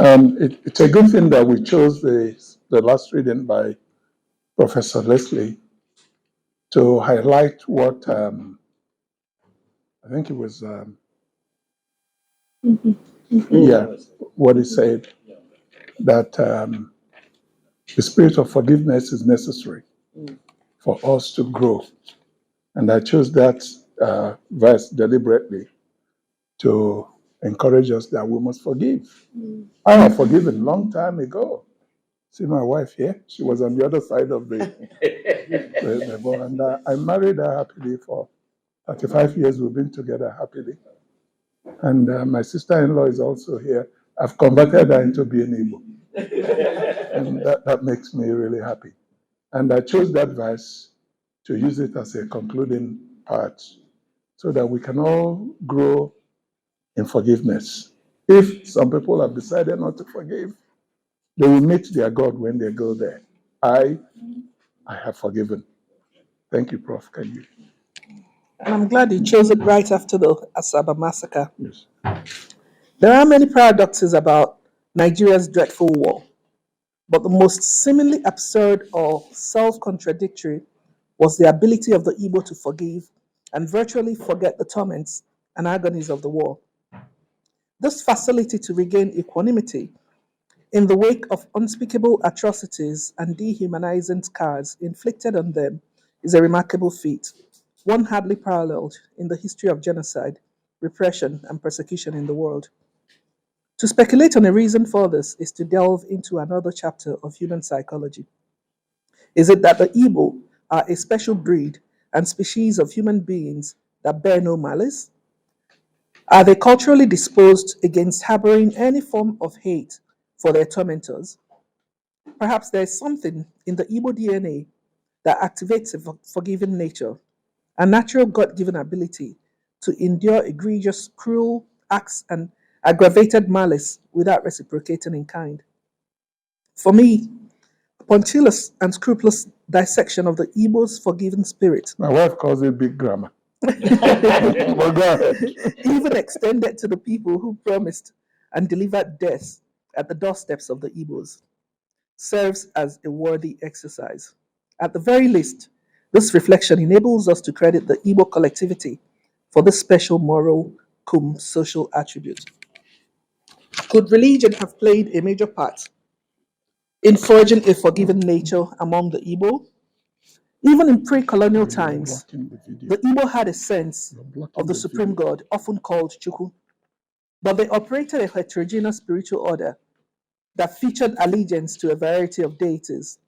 It's a good thing that we chose the last reading by Professor Leslye to highlight what I think it was, what he said, that the spirit of forgiveness is necessary for us to grow. And I chose that verse deliberately to encourage us that we must forgive. I have forgiven long time ago. See my wife here? She was on the other side of the board. And I married her happily for 35 years. We've been together happily. And my sister-in-law is also here. I've converted her into being Igbo. And that makes me really happy. And I chose that verse to use it as a concluding part so that we can all grow in forgiveness. If some people have decided not to forgive, they will meet their God when they go there. I have forgiven. Thank you, Prof. Can you? And I'm glad you chose it right after the Asaba massacre. Yes. There are many paradoxes about Nigeria's dreadful war, but the most seemingly absurd or self-contradictory was the ability of the Igbo to forgive and virtually forget the torments and agonies of the war. This facility to regain equanimity in the wake of unspeakable atrocities and dehumanizing scars inflicted on them is a remarkable feat, one hardly paralleled in the history of genocide, repression, and persecution in the world. To speculate on a reason for this is to delve into another chapter of human psychology. Is it that the Igbo are a special breed and species of human beings that bear no malice? Are they culturally disposed against harboring any form of hate for their tormentors? Perhaps there is something in the Igbo DNA that activates a forgiving nature, a natural God-given ability to endure egregious, cruel acts and aggravated malice without reciprocating in kind. For me, a punctilious and scrupulous dissection of the Igbo's forgiving spirit, My wife calls it big grammar. Well, go ahead. even extended to the people who promised and delivered death at the doorsteps of the Igbos, serves as a worthy exercise. At the very least, this reflection enables us to credit the Igbo collectivity for this special moral cum social attribute. Could religion have played a major part in forging a forgiving nature among the Igbo? Even in pre-colonial times, the Igbo had a sense of the supreme God, often called Chukwu, but they operated a heterogeneous spiritual order that featured allegiance to a variety of deities,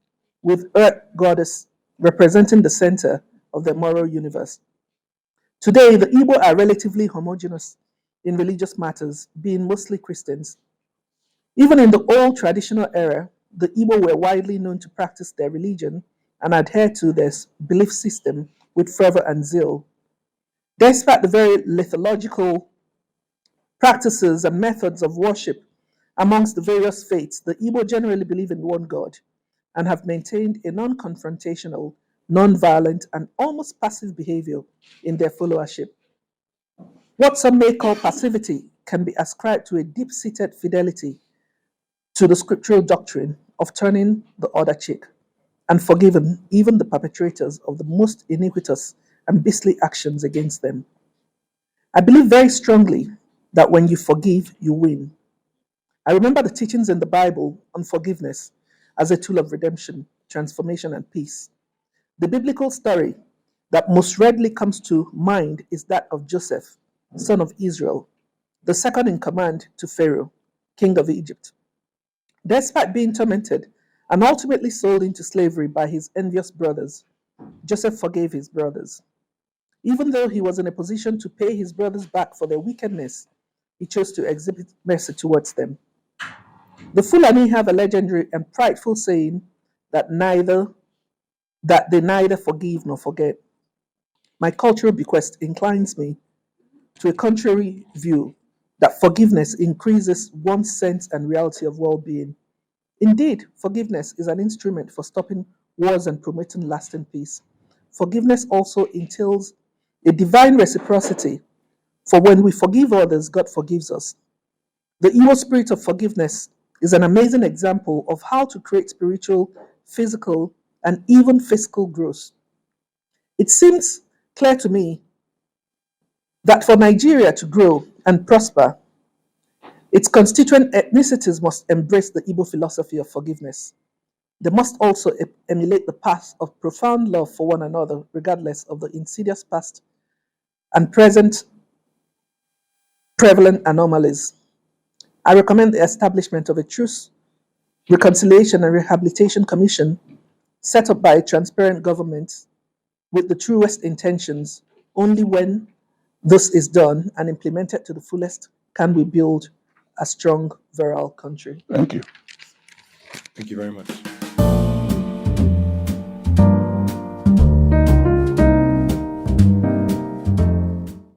with Earth goddess representing the center of the moral universe. Today, the Igbo are relatively homogeneous in religious matters, being mostly Christians. Even in the old traditional era, the Igbo were widely known to practice their religion and adhere to their belief system with fervor and zeal. Despite the very lithological practices and methods of worship amongst the various faiths, the Igbo generally believe in one God and have maintained a non-confrontational, non-violent, and almost passive behavior in their followership. What some may call passivity can be ascribed to a deep-seated fidelity to the scriptural doctrine of turning the other cheek and forgiving even the perpetrators of the most iniquitous and beastly actions against them. I believe very strongly that when you forgive, you win. I remember the teachings in the Bible on forgiveness as a tool of redemption, transformation, and peace. The biblical story that most readily comes to mind is that of Joseph, son of Israel, the second in command to Pharaoh, king of Egypt. Despite being tormented and ultimately sold into slavery by his envious brothers, Joseph forgave his brothers. Even though he was in a position to pay his brothers back for their wickedness, he chose to exhibit mercy towards them. The Fulani have a legendary and prideful saying that they neither forgive nor forget. My cultural bequest inclines me to a contrary view that forgiveness increases one's sense and reality of well-being. Indeed, forgiveness is an instrument for stopping wars and promoting lasting peace. Forgiveness also entails a divine reciprocity, for when we forgive others, God forgives us. The Igbo spirit of forgiveness is an amazing example of how to create spiritual, physical, and even fiscal growth. It seems clear to me that for Nigeria to grow and prosper, its constituent ethnicities must embrace the Igbo philosophy of forgiveness. They must also emulate the path of profound love for one another, regardless of the insidious past and present prevalent anomalies. I recommend the establishment of a Truth, Reconciliation, and Rehabilitation Commission set up by a transparent government with the truest intentions. Only when this is done and implemented to the fullest can we build a strong, virile country. Thank you. Thank you very much.